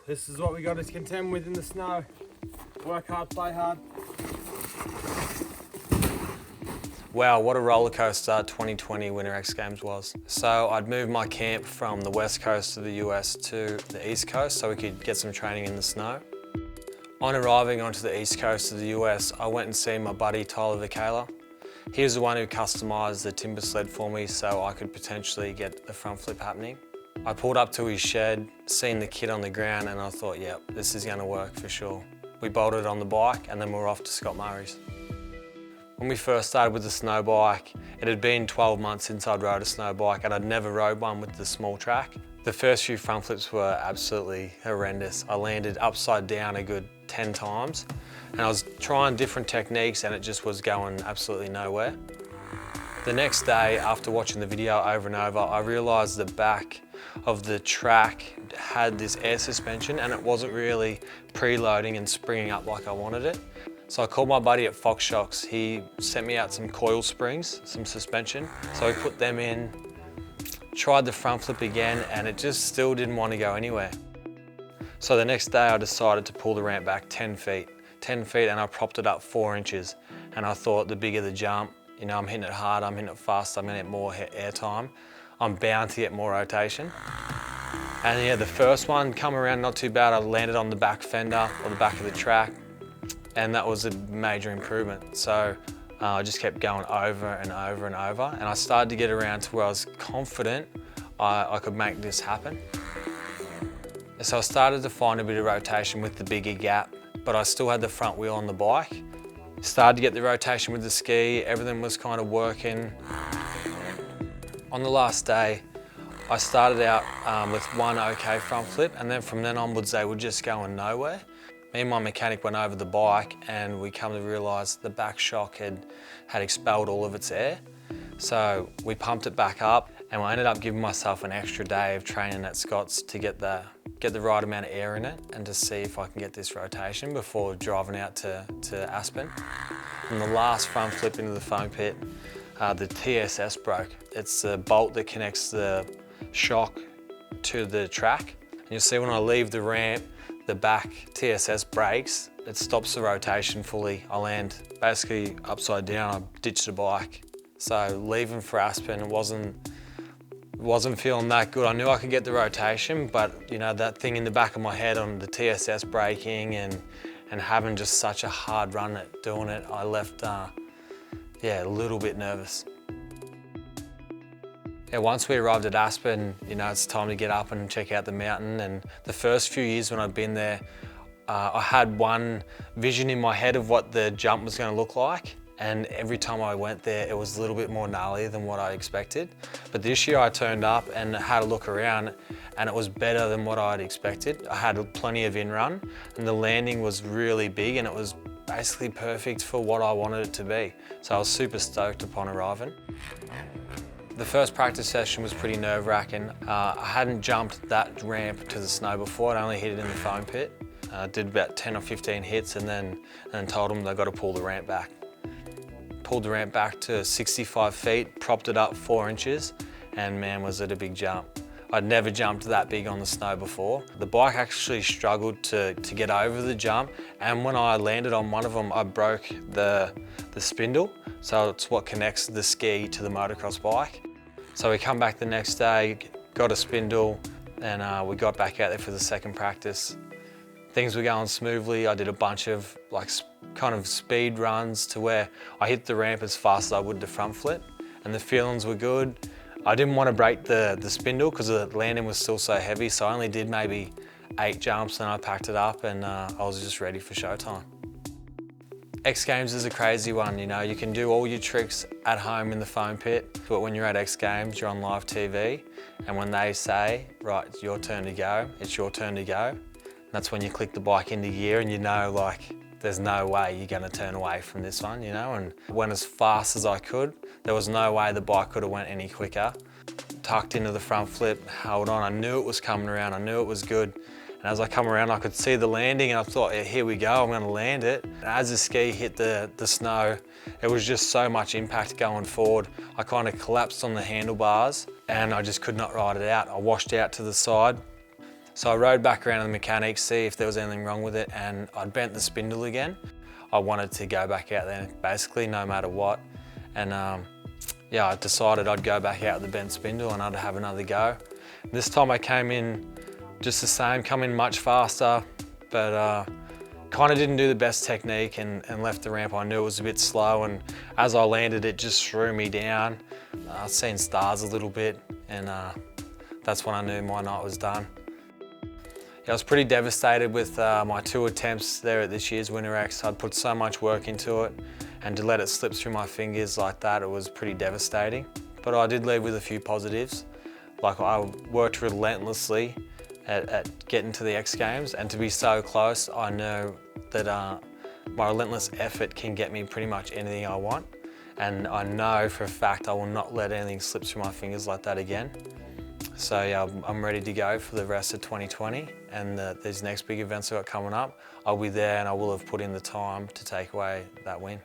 This is what we got to contend with in the snow. Work hard, play hard. Wow, what a roller coaster 2020 Winter X Games was. So I'd moved my camp from the west coast of the US to the east coast so we could get some training in the snow. On arriving onto the east coast of the US, I went and seen my buddy Tyler Vicala. He was the one who customised the timber sled for me so I could potentially get the front flip happening. I pulled up to his shed, seen the kit on the ground, and I thought, yep, this is going to work for sure. We bolted on the bike and then we were off to Scott Murray's. When we first started with the snow bike, it had been 12 months since I'd rode a snow bike and I'd never rode one with the small track. The first few front flips were absolutely horrendous. I landed upside down a good 10 times and I was trying different techniques and it just was going absolutely nowhere. The next day, after watching the video over and over, I realised the back of the track had this air suspension and it wasn't really preloading and springing up like I wanted it. So I called my buddy at Fox Shocks. He sent me out some coil springs, some suspension. So I put them in, tried the front flip again, and it just still didn't want to go anywhere. So the next day I decided to pull the ramp back 10 feet, and I propped it up 4 inches. And I thought the bigger the jump, you know, I'm hitting it hard, I'm hitting it fast, I'm gonna get more air time. I'm bound to get more rotation. And yeah, the first one come around not too bad. I landed on the back fender or the back of the track, and that was a major improvement. So I just kept going over and over and over, and I started to get around to where I was confident I could make this happen. So I started to find a bit of rotation with the bigger gap, but I still had the front wheel on the bike. Started to get the rotation with the ski, everything was kind of working. On the last day, I started out with one okay front flip, and then from then onwards they were just going nowhere. Me and my mechanic went over the bike and we come to realise the back shock had expelled all of its air. So we pumped it back up and I ended up giving myself an extra day of training at Scott's to get the right amount of air in it and to see if I can get this rotation before driving out to Aspen. And the last front flip into the foam pit, the TSS broke. It's the bolt that connects the shock to the track. And you'll see when I leave the ramp, the back TSS breaks, it stops the rotation fully. I land basically upside down, I ditched the bike. So leaving for Aspen, it wasn't feeling that good. I knew I could get the rotation, but you know, that thing in the back of my head on the TSS braking and having just such a hard run at doing it, I left, yeah, a little bit nervous. Yeah, once we arrived at Aspen, you know, it's time to get up and check out the mountain. And the first few years when I'd been there, I had one vision in my head of what the jump was going to look like. And every time I went there, it was a little bit more gnarly than what I expected. But this year I turned up and had a look around and it was better than what I'd expected. I had plenty of in-run and the landing was really big and it was basically perfect for what I wanted it to be. So I was super stoked upon arriving. The first practice session was pretty nerve-wracking. I hadn't jumped that ramp to the snow before, I'd only hit it in the foam pit. I did about 10 or 15 hits and then told them they've got to pull the ramp back. Pulled the ramp back to 65 feet, propped it up 4 inches, and man, was it a big jump. I'd never jumped that big on the snow before. The bike actually struggled to get over the jump, and when I landed on one of them, I broke the spindle. So it's what connects the ski to the motocross bike. So we come back the next day, got a spindle, and we got back out there for the second practice. Things were going smoothly. I did a bunch of kind of speed runs to where I hit the ramp as fast as I would the front flip, and the feelings were good. I didn't want to break the spindle because the landing was still so heavy, so I only did maybe 8 jumps and I packed it up and I was just ready for showtime. X Games is a crazy one, you know, you can do all your tricks at home in the foam pit, but when you're at X Games, you're on live TV, and when they say, right, it's your turn to go, it's your turn to go, that's when you click the bike into gear and you know, like, there's no way you're gonna turn away from this one, you know, and went as fast as I could. There was no way the bike could have went any quicker. Tucked into the front flip, held on, I knew it was coming around, I knew it was good. And as I come around, I could see the landing and I thought, yeah, here we go, I'm gonna land it. And as the ski hit the snow, it was just so much impact going forward. I kind of collapsed on the handlebars and I just could not ride it out. I washed out to the side. So I rode back around to the mechanic, see if there was anything wrong with it, and I'd bent the spindle again. I wanted to go back out there basically no matter what. And yeah, I decided I'd go back out with the bent spindle and I'd have another go. This time I came in just the same, come in much faster, but kind of didn't do the best technique and left the ramp. I knew it was a bit slow, and as I landed it just threw me down. I'd seen stars a little bit, and that's when I knew my night was done. Yeah, I was pretty devastated with my 2 attempts there at this year's Winter X. I'd put so much work into it, and to let it slip through my fingers like that, it was pretty devastating. But I did leave with a few positives. Like, I worked relentlessly at getting to the X Games, and to be so close, I know that my relentless effort can get me pretty much anything I want. And I know for a fact I will not let anything slip through my fingers like that again. So yeah, I'm ready to go for the rest of 2020, and these next big events I've got coming up, I'll be there and I will have put in the time to take away that win.